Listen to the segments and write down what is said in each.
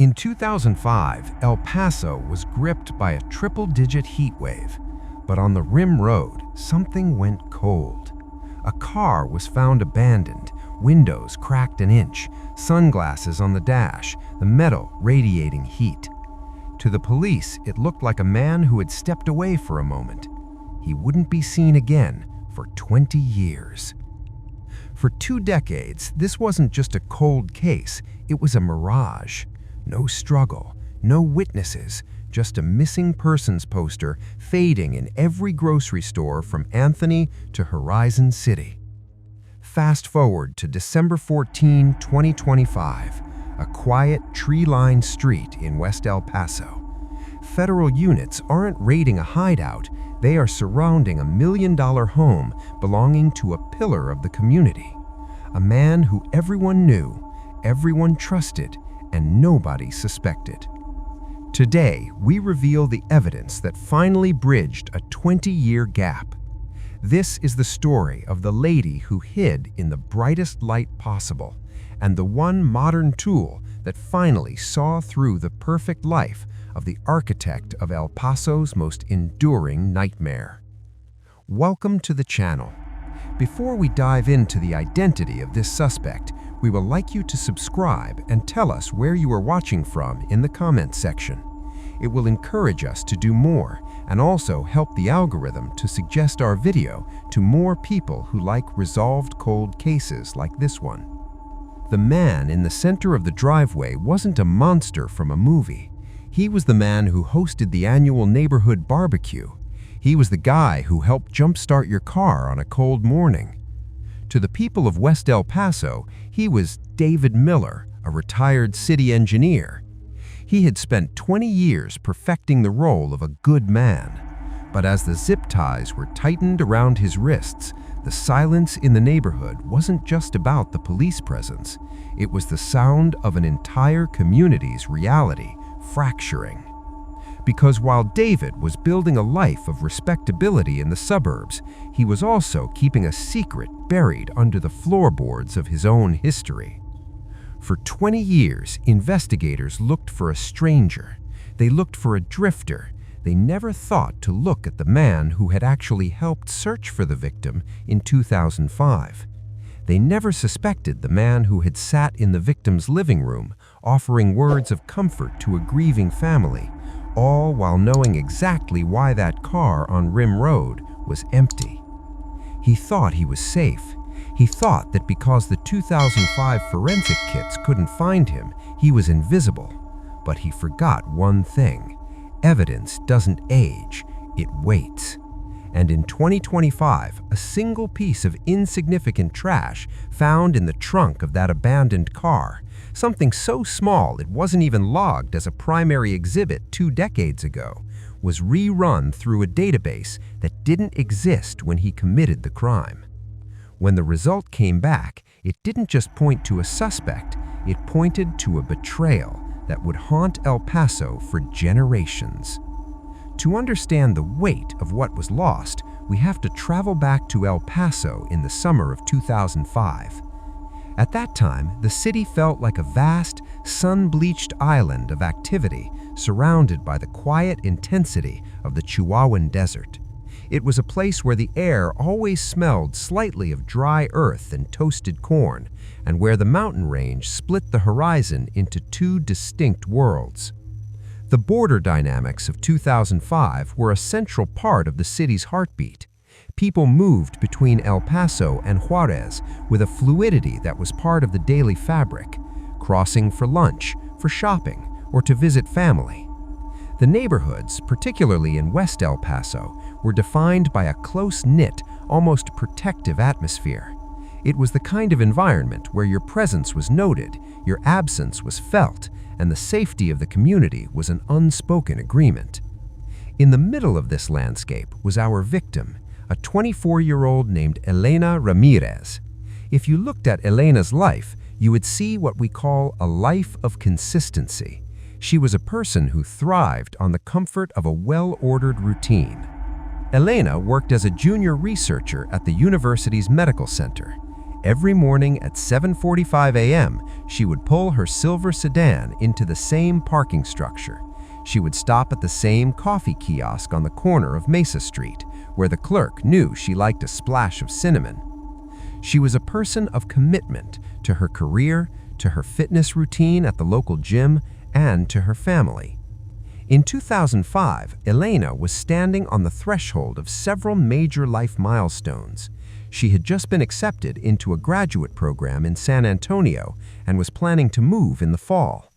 In 2005, El Paso was gripped by a triple-digit heat wave. But on the rim road, something went cold. A car was found abandoned, windows cracked an inch, sunglasses on the dash, the metal radiating heat. To the police, it looked like a man who had stepped away for a moment. He wouldn't be seen again for 20 years. For 2 decades, this wasn't just a cold case, it was a mirage. No struggle, no witnesses, just a missing persons poster fading in every grocery store from Anthony to Horizon City. Fast forward to December 14, 2025, a quiet, tree-lined street in West El Paso. Federal units aren't raiding a hideout, they are surrounding a $1 million home belonging to a pillar of the community. A man who everyone knew, everyone trusted, and nobody suspected. Today, we reveal the evidence that finally bridged a 20-year gap. This is the story of the lady who hid in the brightest light possible, and the one modern tool that finally saw through the perfect life of the architect of El Paso's most enduring nightmare. Welcome to the channel. Before we dive into the identity of this suspect, we would like you to subscribe and tell us where you are watching from in the comments section. It will encourage us to do more and also help the algorithm to suggest our video to more people who like resolved cold cases like this one. The man in the center of the driveway wasn't a monster from a movie. He was the man who hosted the annual neighborhood barbecue. He was the guy who helped jumpstart your car on a cold morning. To the people of West El Paso, he was David Miller, a retired city engineer. He had spent 20 years perfecting the role of a good man. But as the zip ties were tightened around his wrists, the silence in the neighborhood wasn't just about the police presence. It was the sound of an entire community's reality fracturing. Because while David was building a life of respectability in the suburbs, he was also keeping a secret buried under the floorboards of his own history. For 20 years, investigators looked for a stranger. They looked for a drifter. They never thought to look at the man who had actually helped search for the victim in 2005. They never suspected the man who had sat in the victim's living room, offering words of comfort to a grieving family, all while knowing exactly why that car on Rim Road was empty. He thought he was safe. He thought that because the 2005 forensic kits couldn't find him, he was invisible. But he forgot one thing. Evidence doesn't age, it waits. And in 2025, a single piece of insignificant trash found in the trunk of that abandoned car, something so small it wasn't even logged as a primary exhibit 2 decades ago, was rerun through a database that didn't exist when he committed the crime. When the result came back, it didn't just point to a suspect, it pointed to a betrayal that would haunt El Paso for generations. To understand the weight of what was lost, we have to travel back to El Paso in the summer of 2005. At that time, the city felt like a vast, sun-bleached island of activity surrounded by the quiet intensity of the Chihuahuan Desert. It was a place where the air always smelled slightly of dry earth and toasted corn, and where the mountain range split the horizon into 2 distinct worlds. The border dynamics of 2005 were a central part of the city's heartbeat. People moved between El Paso and Juarez with a fluidity that was part of the daily fabric, crossing for lunch, for shopping, or to visit family. The neighborhoods, particularly in West El Paso, were defined by a close-knit, almost protective atmosphere. It was the kind of environment where your presence was noted, your absence was felt, and the safety of the community was an unspoken agreement. In the middle of this landscape was our victim, a 24-year-old named Elena Ramirez. If you looked at Elena's life, you would see what we call a life of consistency. She was a person who thrived on the comfort of a well-ordered routine. Elena worked as a junior researcher at the university's medical center. Every morning at 7:45 a.m., she would pull her silver sedan into the same parking structure. She would stop at the same coffee kiosk on the corner of Mesa Street, where the clerk knew she liked a splash of cinnamon. She was a person of commitment to her career, to her fitness routine at the local gym, and to her family. In 2005, Elena was standing on the threshold of several major life milestones. She had just been accepted into a graduate program in San Antonio and was planning to move in the fall.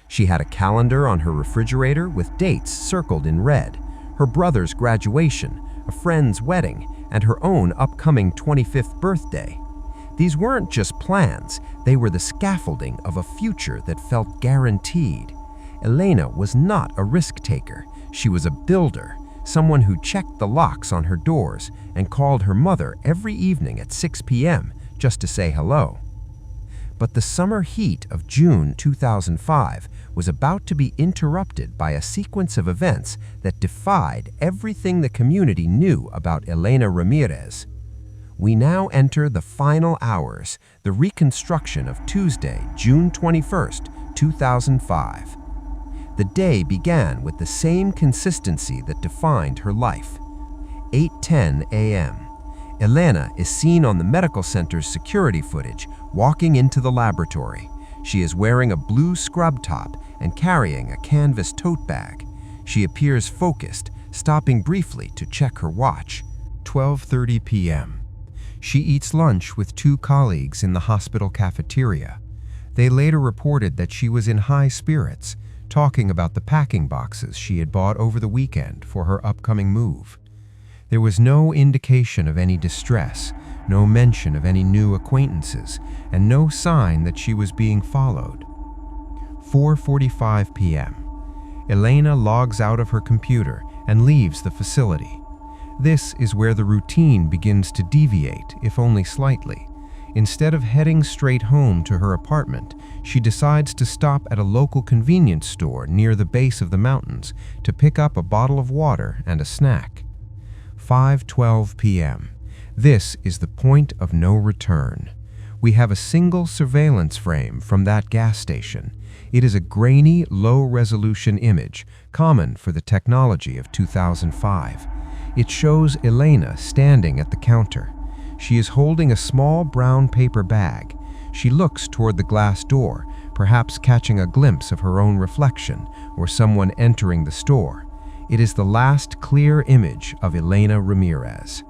She had a calendar on her refrigerator with dates circled in red: her brother's graduation, a friend's wedding, and her own upcoming 25th birthday. These weren't just plans, they were the scaffolding of a future that felt guaranteed. Elena was not a risk-taker. She was a builder, someone who checked the locks on her doors and called her mother every evening at 6 p.m. just to say hello. But the summer heat of June 2005 was about to be interrupted by a sequence of events that defied everything the community knew about Elena Ramirez. We now enter the final hours, the reconstruction of Tuesday, June 21st, 2005. The day began with the same consistency that defined her life. 8:10 a.m. Elena is seen on the medical center's security footage walking into the laboratory. She is wearing a blue scrub top and carrying a canvas tote bag. She appears focused, stopping briefly to check her watch. 12:30 p.m. She eats lunch with two colleagues in the hospital cafeteria. They later reported that she was in high spirits, talking about the packing boxes she had bought over the weekend for her upcoming move. There was no indication of any distress, no mention of any new acquaintances, and no sign that she was being followed. 4:45 p.m. Elena logs out of her computer and leaves the facility. This is where the routine begins to deviate, if only slightly. Instead of heading straight home to her apartment, she decides to stop at a local convenience store near the base of the mountains to pick up a bottle of water and a snack. 5:12 p.m. This is the point of no return. We have a single surveillance frame from that gas station. It is a grainy, low-resolution image, common for the technology of 2005. It shows Elena standing at the counter. She is holding a small brown paper bag. She looks toward the glass door, perhaps catching a glimpse of her own reflection or someone entering the store. It is the last clear image of Elena Ramirez.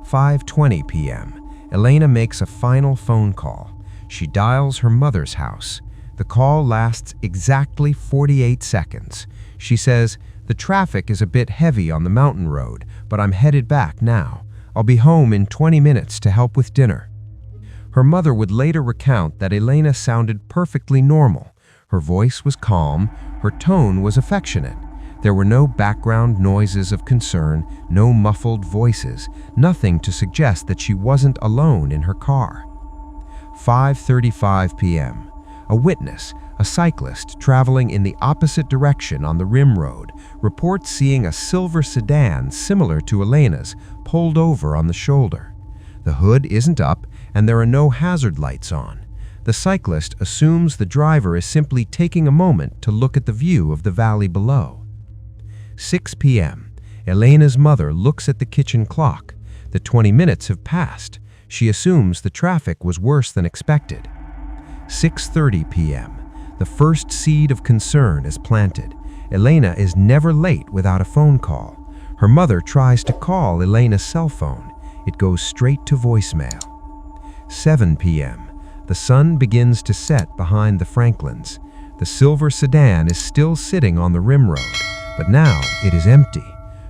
5:20 p.m. Elena makes a final phone call. She dials her mother's house. The call lasts exactly 48 seconds. She says, "The traffic is a bit heavy on the mountain road, but I'm headed back now. I'll be home in 20 minutes to help with dinner." Her mother would later recount that Elena sounded perfectly normal. Her voice was calm, her tone was affectionate. There were no background noises of concern, no muffled voices, nothing to suggest that she wasn't alone in her car. 5:35 p.m. A witness, a cyclist traveling in the opposite direction on the rim road, reports seeing a silver sedan similar to Elena's pulled over on the shoulder. The hood isn't up and there are no hazard lights on. The cyclist assumes the driver is simply taking a moment to look at the view of the valley below. 6 p.m. Elena's mother looks at the kitchen clock. The 20 minutes have passed. She assumes the traffic was worse than expected. 6:30 p.m. The first seed of concern is planted. Elena is never late without a phone call. Her mother tries to call Elena's cell phone. It goes straight to voicemail. 7 p.m. The sun begins to set behind the Franklins. The silver sedan is still sitting on the rim road, but now it is empty.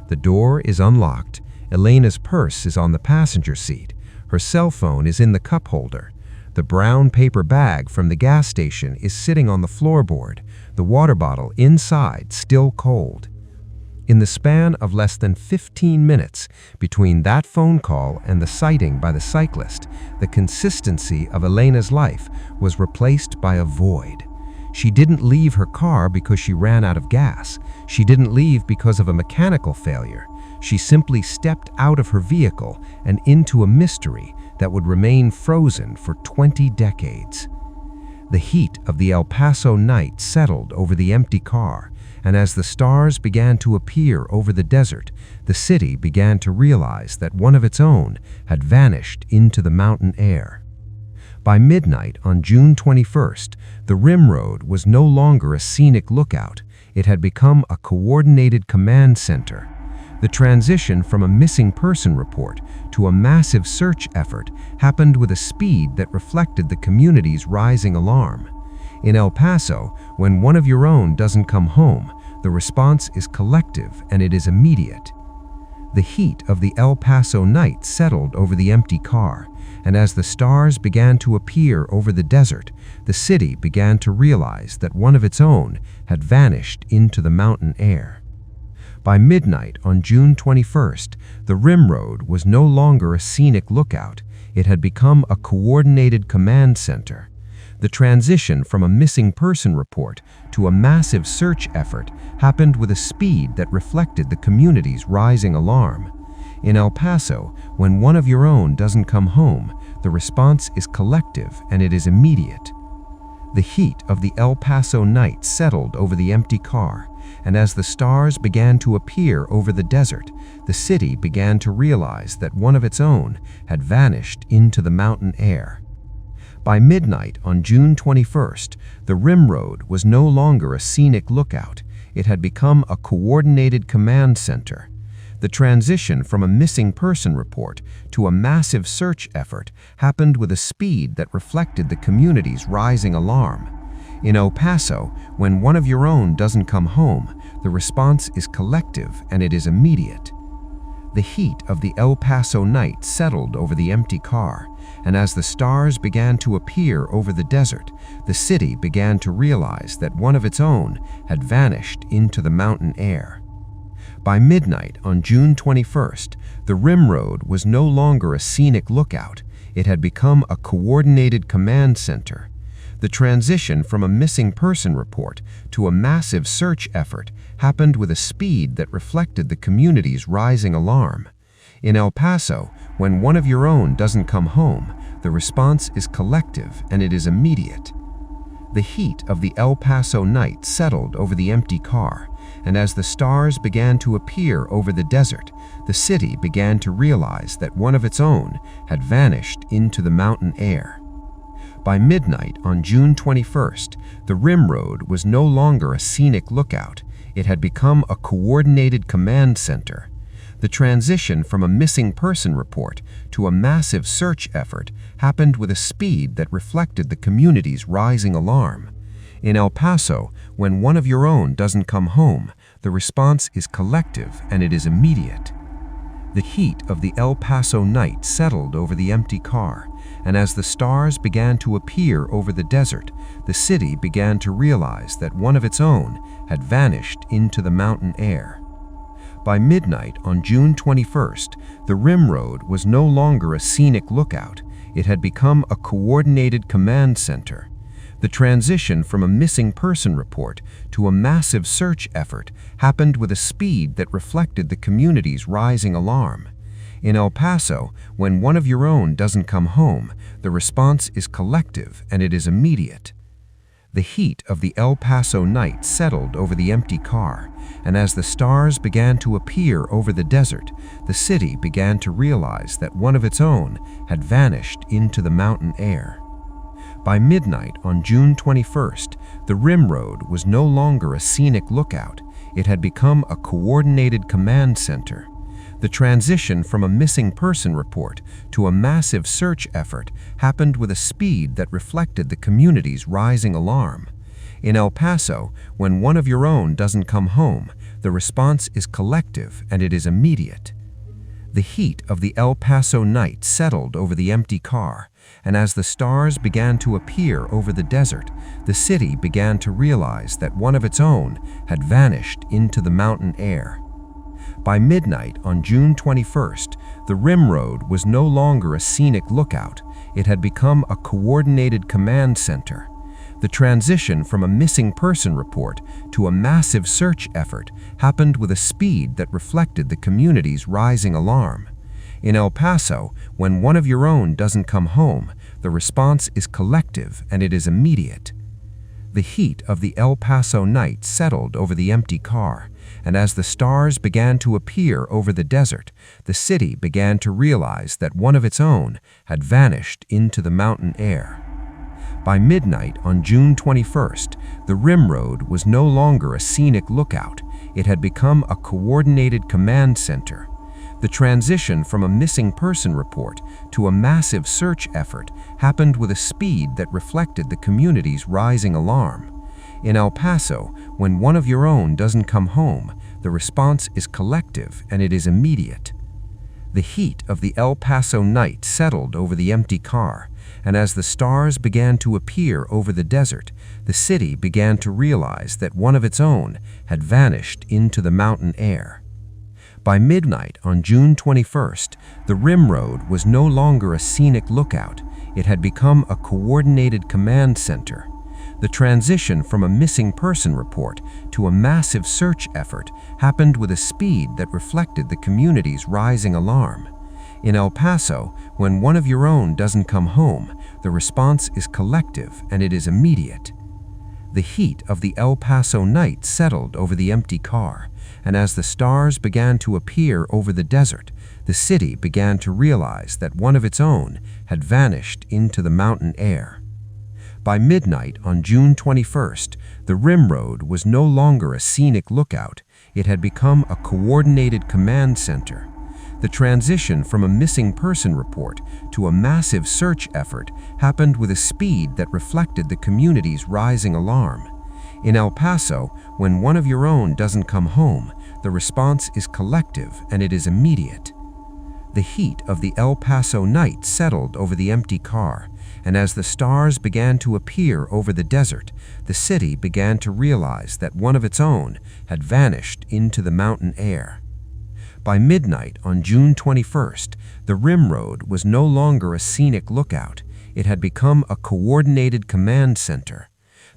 The door is unlocked. Elena's purse is on the passenger seat. Her cell phone is in the cup holder. The brown paper bag from the gas station is sitting on the floorboard, the water bottle inside still cold. In the span of less than 15 minutes between that phone call and the sighting by the cyclist, the consistency of Elena's life was replaced by a void. She didn't leave her car because she ran out of gas. She didn't leave because of a mechanical failure. She simply stepped out of her vehicle and into a mystery that would remain frozen for 20 decades. The heat of the El Paso night settled over the empty car, and as the stars began to appear over the desert, the city began to realize that one of its own had vanished into the mountain air. By midnight on June 21st, the Rim Road was no longer a scenic lookout. It had become a coordinated command center. The transition from a missing person report to a massive search effort happened with a speed that reflected the community's rising alarm. In El Paso, when one of your own doesn't come home, the response is collective and it is immediate. The heat of the El Paso night settled over the empty car, and as the stars began to appear over the desert, the city began to realize that one of its own had vanished into the mountain air. By midnight on June 21st, the Rim Road was no longer a scenic lookout. It had become a coordinated command center. The transition from a missing person report to a massive search effort happened with a speed that reflected the community's rising alarm. In El Paso, when one of your own doesn't come home, the response is collective and it is immediate. The heat of the El Paso night settled over the empty car, and as the stars began to appear over the desert, the city began to realize that one of its own had vanished into the mountain air. By midnight on June 21st, the Rim Road was no longer a scenic lookout. It had become a coordinated command center. The transition from a missing person report to a massive search effort happened with a speed that reflected the community's rising alarm. In El Paso, when one of your own doesn't come home, the response is collective and it is immediate. The heat of the El Paso night settled over the empty car, and as the stars began to appear over the desert, the city began to realize that one of its own had vanished into the mountain air. By midnight on June 21st, the Rim Road was no longer a scenic lookout. It had become a coordinated command center. The transition from a missing person report to a massive search effort happened with a speed that reflected the community's rising alarm. In El Paso, when one of your own doesn't come home, the response is collective and it is immediate. The heat of the El Paso night settled over the empty car, and as the stars began to appear over the desert, the city began to realize that one of its own had vanished into the mountain air. By midnight on June 21st, the Rim Road was no longer a scenic lookout. It had become a coordinated command center. The transition from a missing person report to a massive search effort happened with a speed that reflected the community's rising alarm. In El Paso, when one of your own doesn't come home, the response is collective and it is immediate. The heat of the El Paso night settled over the empty car, and as the stars began to appear over the desert, the city began to realize that one of its own had vanished into the mountain air. By midnight on June 21st, the Rim Road was no longer a scenic lookout. It had become a coordinated command center. The transition from a missing person report to a massive search effort happened with a speed that reflected the community's rising alarm. In El Paso, when one of your own doesn't come home, the response is collective and it is immediate. The heat of the El Paso night settled over the empty car, and as the stars began to appear over the desert, the city began to realize that one of its own had vanished into the mountain air. By midnight on June 21st, the Rim Road was no longer a scenic lookout. It had become a coordinated command center. The transition from a missing person report to a massive search effort happened with a speed that reflected the community's rising alarm. In El Paso, when one of your own doesn't come home, the response is collective and it is immediate. The heat of the El Paso night settled over the empty car, and as the stars began to appear over the desert, the city began to realize that one of its own had vanished into the mountain air. By midnight on June 21st, the Rim Road was no longer a scenic lookout. It had become a coordinated command center. The transition from a missing person report to a massive search effort happened with a speed that reflected the community's rising alarm. In El Paso, when one of your own doesn't come home, the response is collective and it is immediate. The heat of the El Paso night settled over the empty car, and as the stars began to appear over the desert, the city began to realize that one of its own had vanished into the mountain air. By midnight on June 21st, the Rim Road was no longer a scenic lookout. It had become a coordinated command center. The transition from a missing person report to a massive search effort happened with a speed that reflected the community's rising alarm. In El Paso, when one of your own doesn't come home, the response is collective and it is immediate. The heat of the El Paso night settled over the empty car, and as the stars began to appear over the desert, the city began to realize that one of its own had vanished into the mountain air. By midnight on June 21st, the Rim Road was no longer a scenic lookout. It had become a coordinated command center. The transition from a missing person report to a massive search effort happened with a speed that reflected the community's rising alarm. In El Paso, when one of your own doesn't come home, the response is collective and it is immediate. The heat of the El Paso night settled over the empty car, and as the stars began to appear over the desert, the city began to realize that one of its own had vanished into the mountain air. By midnight on June 21st, the Rim Road was no longer a scenic lookout. It had become a coordinated command center. The transition from a missing person report to a massive search effort happened with a speed that reflected the community's rising alarm. In El Paso, when one of your own doesn't come home, the response is collective and it is immediate. The heat of the El Paso night settled over the empty car, and as the stars began to appear over the desert, the city began to realize that one of its own had vanished into the mountain air. By midnight on June 21st, the Rim Road was no longer a scenic lookout. It had become a coordinated command center.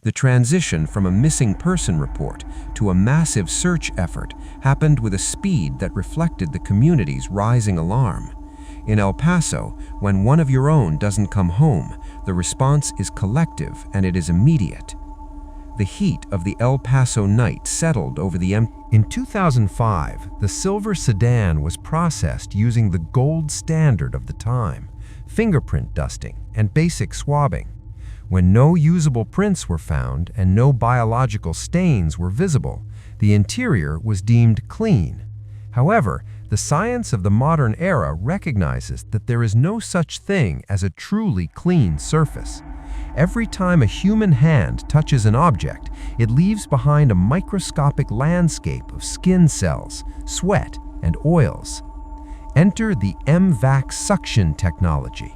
The transition from a missing person report to a massive search effort happened with a speed that reflected the community's rising alarm. In El Paso, when one of your own doesn't come home, the response is collective and it is immediate. The heat of the El Paso night settled over the empty. In 2005, the silver sedan was processed using the gold standard of the time, fingerprint dusting and basic swabbing. When no usable prints were found and no biological stains were visible, the interior was deemed clean. However, the science of the modern era recognizes that there is no such thing as a truly clean surface. Every time a human hand touches an object, it leaves behind a microscopic landscape of skin cells, sweat, and oils. Enter the MVAC suction technology.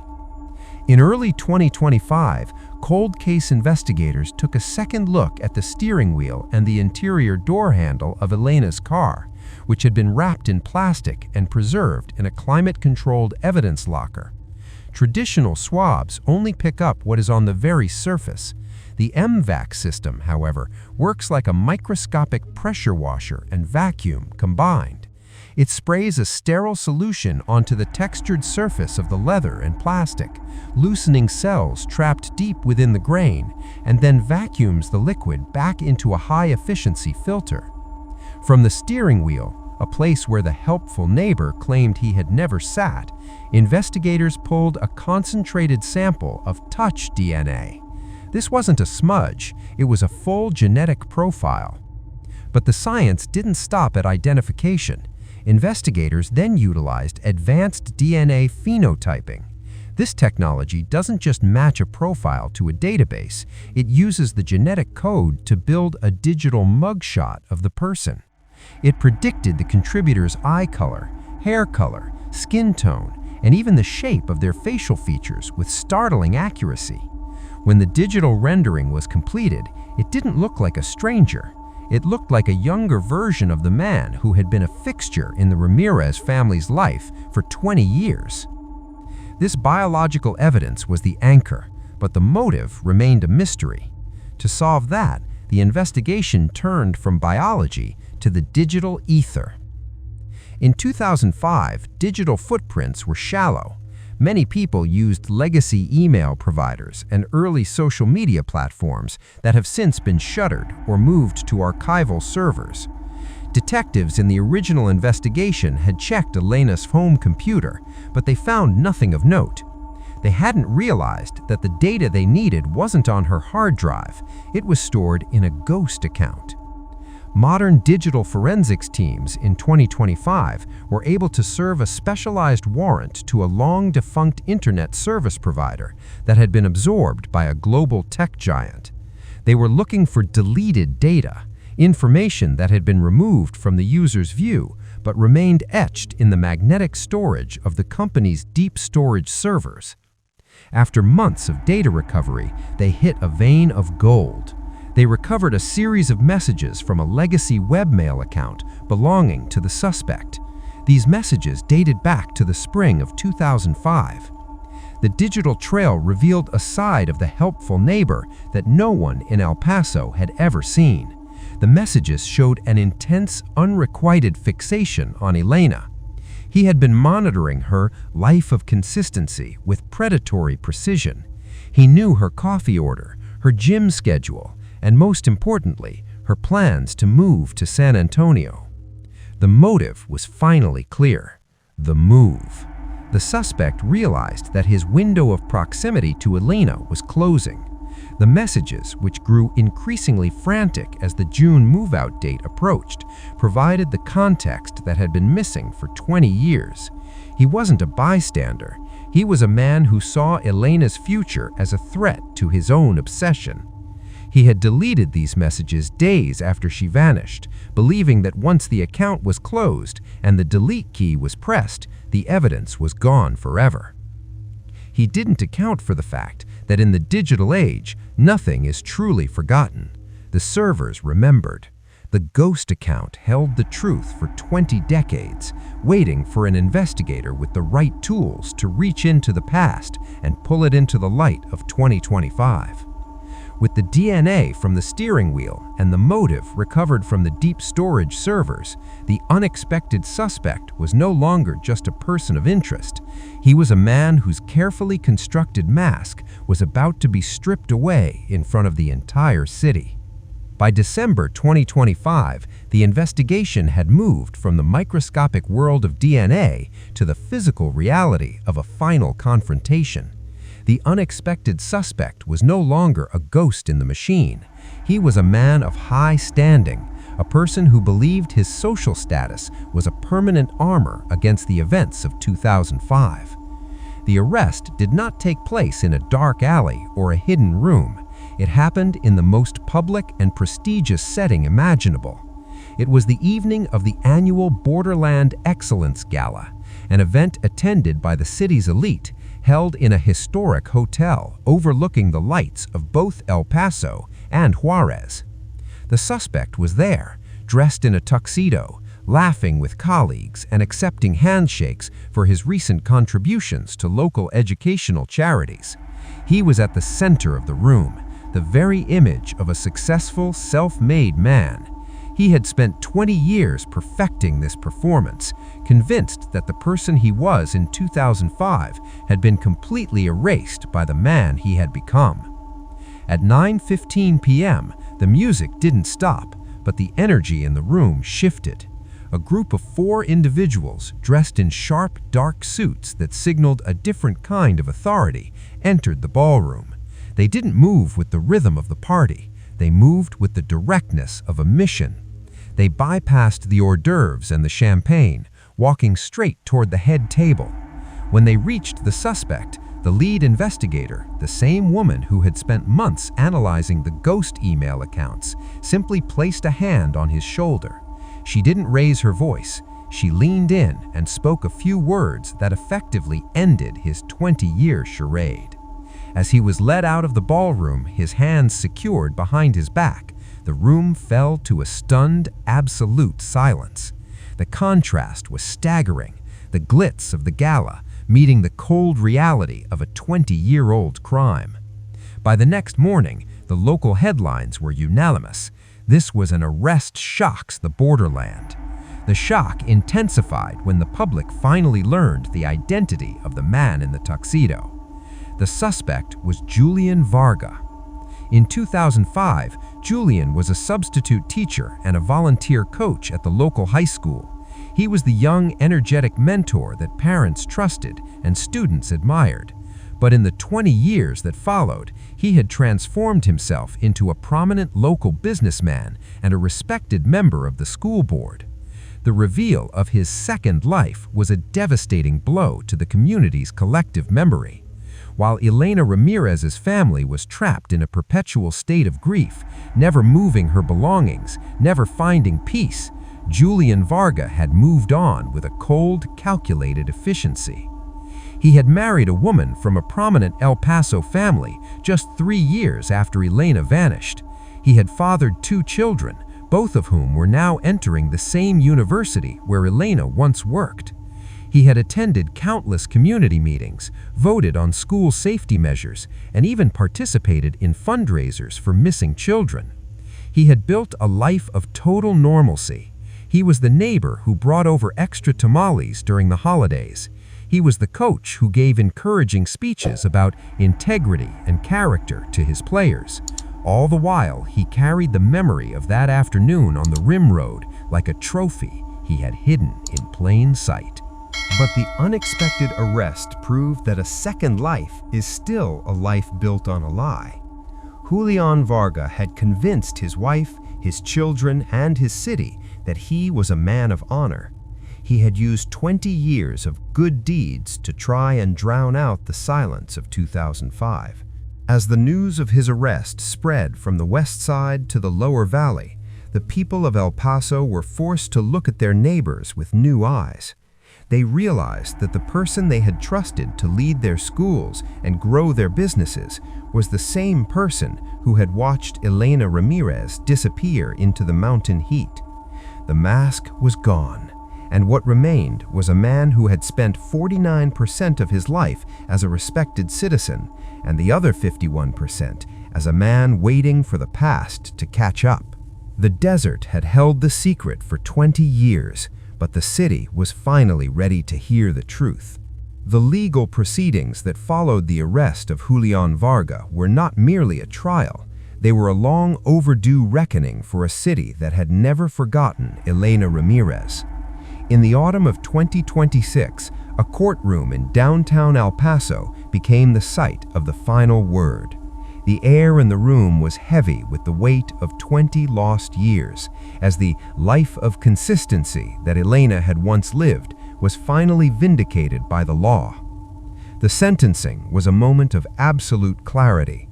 In early 2025, cold case investigators took a second look at the steering wheel and the interior door handle of Elena's car, which had been wrapped in plastic and preserved in a climate-controlled evidence locker. Traditional swabs only pick up what is on the very surface. The MVAC system, however, works like a microscopic pressure washer and vacuum combined. It sprays a sterile solution onto the textured surface of the leather and plastic, loosening cells trapped deep within the grain, and then vacuums the liquid back into a high-efficiency filter. From the steering wheel, a place where the helpful neighbor claimed he had never sat, investigators pulled a concentrated sample of touch DNA. This wasn't a smudge, it was a full genetic profile. But the science didn't stop at identification. Investigators then utilized advanced DNA phenotyping. This technology doesn't just match a profile to a database, it uses the genetic code to build a digital mugshot of the person. It predicted the contributor's eye color, hair color, skin tone, and even the shape of their facial features with startling accuracy. When the digital rendering was completed, it didn't look like a stranger. It looked like a younger version of the man who had been a fixture in the Ramirez family's life for 20 years. This biological evidence was the anchor, but the motive remained a mystery. To solve that, the investigation turned from biology to the digital ether. In 2005, digital footprints were shallow. Many people used legacy email providers and early social media platforms that have since been shuttered or moved to archival servers. Detectives in the original investigation had checked Elena's home computer, but they found nothing of note. They hadn't realized that the data they needed wasn't on her hard drive. It was stored in a ghost account. Modern digital forensics teams in 2025 were able to serve a specialized warrant to a long-defunct internet service provider that had been absorbed by a global tech giant. They were looking for deleted data, information that had been removed from the user's view but remained etched in the magnetic storage of the company's deep storage servers. After months of data recovery, they hit a vein of gold. They recovered a series of messages from a legacy webmail account belonging to the suspect. These messages dated back to the spring of 2005. The digital trail revealed a side of the helpful neighbor that no one in El Paso had ever seen. The messages showed an intense, unrequited fixation on Elena. He had been monitoring her life of consistency with predatory precision. He knew her coffee order, her gym schedule, and most importantly, her plans to move to San Antonio. The motive was finally clear: the move. The suspect realized that his window of proximity to Elena was closing. The messages, which grew increasingly frantic as the June move-out date approached, provided the context that had been missing for 20 years. He wasn't a bystander. He was a man who saw Elena's future as a threat to his own obsession. He had deleted these messages days after she vanished, believing that once the account was closed and the delete key was pressed, the evidence was gone forever. He didn't account for the fact that in the digital age, nothing is truly forgotten. The servers remembered. The ghost account held the truth for 20 decades, waiting for an investigator with the right tools to reach into the past and pull it into the light of 2025. With the DNA from the steering wheel and the motive recovered from the deep storage servers, the unexpected suspect was no longer just a person of interest. He was a man whose carefully constructed mask was about to be stripped away in front of the entire city. By December 2025, the investigation had moved from the microscopic world of DNA to the physical reality of a final confrontation. The unexpected suspect was no longer a ghost in the machine. He was a man of high standing, a person who believed his social status was a permanent armor against the events of 2005. The arrest did not take place in a dark alley or a hidden room. It happened in the most public and prestigious setting imaginable. It was the evening of the annual Borderland Excellence Gala, an event attended by the city's elite, held in a historic hotel overlooking the lights of both El Paso and Juarez. The suspect was there, dressed in a tuxedo, laughing with colleagues and accepting handshakes for his recent contributions to local educational charities. He was at the center of the room, the very image of a successful, self-made man. He had spent 20 years perfecting this performance, convinced that the person he was in 2005 had been completely erased by the man he had become. At 9:15 p.m., the music didn't stop, but the energy in the room shifted. A group of 4 individuals, dressed in sharp, dark suits that signaled a different kind of authority, entered the ballroom. They didn't move with the rhythm of the party. They moved with the directness of a mission. They bypassed the hors d'oeuvres and the champagne, walking straight toward the head table. When they reached the suspect, the lead investigator, the same woman who had spent months analyzing the ghost email accounts, simply placed a hand on his shoulder. She didn't raise her voice. She leaned in and spoke a few words that effectively ended his 20-year charade. As he was led out of the ballroom, his hands secured behind his back, the room fell to a stunned, absolute silence. The contrast was staggering, the glitz of the gala meeting the cold reality of a 20-year-old crime. By the next morning, the local headlines were unanimous. This was an arrest shocks the borderland. The shock intensified when the public finally learned the identity of the man in the tuxedo. The suspect was Julian Varga. In 2005, Julian was a substitute teacher and a volunteer coach at the local high school. He was the young, energetic mentor that parents trusted and students admired. But in the 20 years that followed, he had transformed himself into a prominent local businessman and a respected member of the school board. The reveal of his second life was a devastating blow to the community's collective memory. While Elena Ramirez's family was trapped in a perpetual state of grief, never moving her belongings, never finding peace, Julian Varga had moved on with a cold, calculated efficiency. He had married a woman from a prominent El Paso family just 3 years after Elena vanished. He had fathered 2 children, both of whom were now entering the same university where Elena once worked. He had attended countless community meetings, voted on school safety measures, and even participated in fundraisers for missing children. He had built a life of total normalcy. He was the neighbor who brought over extra tamales during the holidays. He was the coach who gave encouraging speeches about integrity and character to his players. All the while, he carried the memory of that afternoon on the rim road like a trophy he had hidden in plain sight. But the unexpected arrest proved that a second life is still a life built on a lie. Julian Varga had convinced his wife, his children, and his city that he was a man of honor. He had used 20 years of good deeds to try and drown out the silence of 2005. As the news of his arrest spread from the west side to the lower valley, the people of El Paso were forced to look at their neighbors with new eyes. They realized that the person they had trusted to lead their schools and grow their businesses was the same person who had watched Elena Ramirez disappear into the mountain heat. The mask was gone, and what remained was a man who had spent 49% of his life as a respected citizen, and the other 51% as a man waiting for the past to catch up. The desert had held the secret for 20 years, but the city was finally ready to hear the truth. The legal proceedings that followed the arrest of Julian Varga were not merely a trial. They were a long overdue reckoning for a city that had never forgotten Elena Ramirez. In the autumn of 2026, a courtroom in downtown El Paso became the site of the final word. The air in the room was heavy with the weight of 20 lost years, as the life of consistency that Elena had once lived was finally vindicated by the law. The sentencing was a moment of absolute clarity.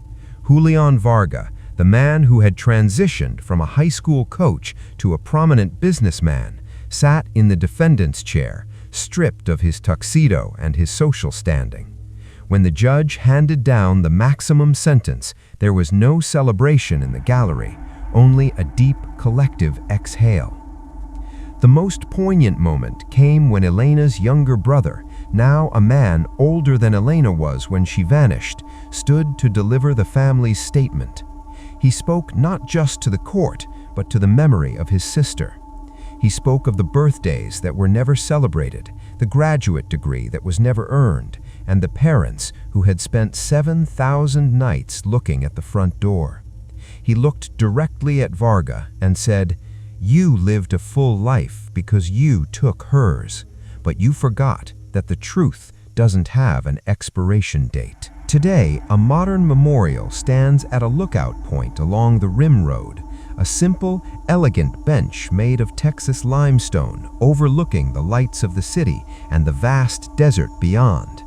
Julian Varga, the man who had transitioned from a high school coach to a prominent businessman, sat in the defendant's chair, stripped of his tuxedo and his social standing. When the judge handed down the maximum sentence, there was no celebration in the gallery, only a deep collective exhale. The most poignant moment came when Elena's younger brother, now a man older than Elena was when she vanished, stood to deliver the family's statement. He spoke not just to the court, but to the memory of his sister. He spoke of the birthdays that were never celebrated, the graduate degree that was never earned, and the parents who had spent 7,000 nights looking at the front door. He looked directly at Varga and said, "You lived a full life because you took hers, but you forgot that the truth doesn't have an expiration date." Today, a modern memorial stands at a lookout point along the rim road, a simple, elegant bench made of Texas limestone overlooking the lights of the city and the vast desert beyond.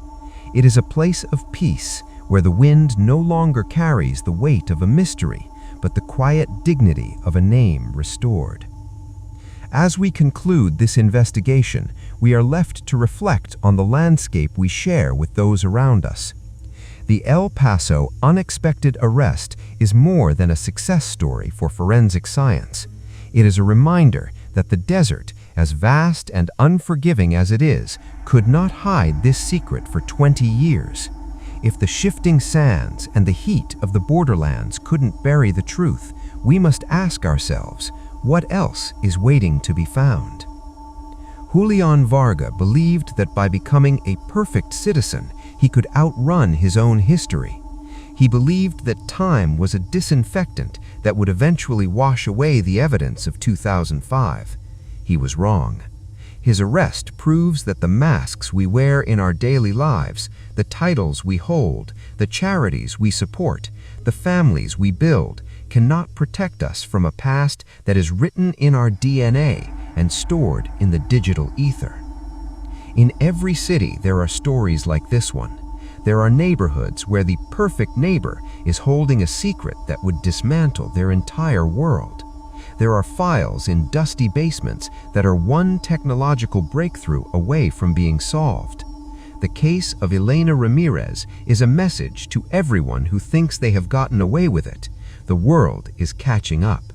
It is a place of peace where the wind no longer carries the weight of a mystery, but the quiet dignity of a name restored. As we conclude this investigation, we are left to reflect on the landscape we share with those around us. The El Paso unexpected arrest is more than a success story for forensic science. It is a reminder that the desert, as vast and unforgiving as it is, could not hide this secret for 20 years. If the shifting sands and the heat of the borderlands couldn't bury the truth, we must ask ourselves, what else is waiting to be found? Julian Varga believed that by becoming a perfect citizen, he could outrun his own history. He believed that time was a disinfectant that would eventually wash away the evidence of 2005. He was wrong. His arrest proves that the masks we wear in our daily lives, the titles we hold, the charities we support, the families we build, cannot protect us from a past that is written in our DNA and stored in the digital ether. In every city, there are stories like this one. There are neighborhoods where the perfect neighbor is holding a secret that would dismantle their entire world. There are files in dusty basements that are one technological breakthrough away from being solved. The case of Elena Ramirez is a message to everyone who thinks they have gotten away with it. The world is catching up.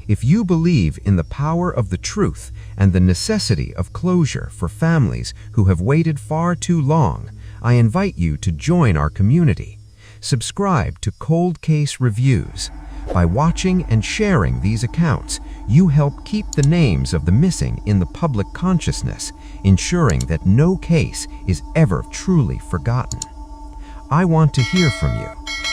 If you believe in the power of the truth and the necessity of closure for families who have waited far too long, I invite you to join our community. Subscribe to Cold Case Reviews. By watching and sharing these accounts, you help keep the names of the missing in the public consciousness, ensuring that no case is ever truly forgotten. I want to hear from you.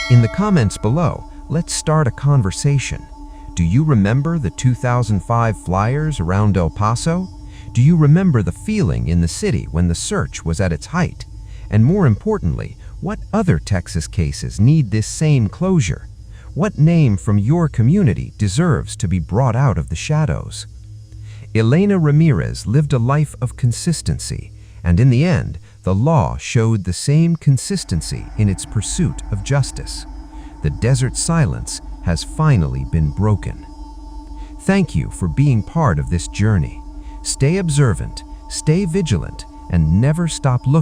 In the comments below, let's start a conversation. Do you remember the 2005 flyers around El Paso? Do you remember the feeling in the city when the search was at its height? And more importantly, what other Texas cases need this same closure? What name from your community deserves to be brought out of the shadows? Elena Ramirez lived a life of consistency, and in the end, the law showed the same consistency in its pursuit of justice. The desert silence has finally been broken. Thank you for being part of this journey. Stay observant, stay vigilant, and never stop looking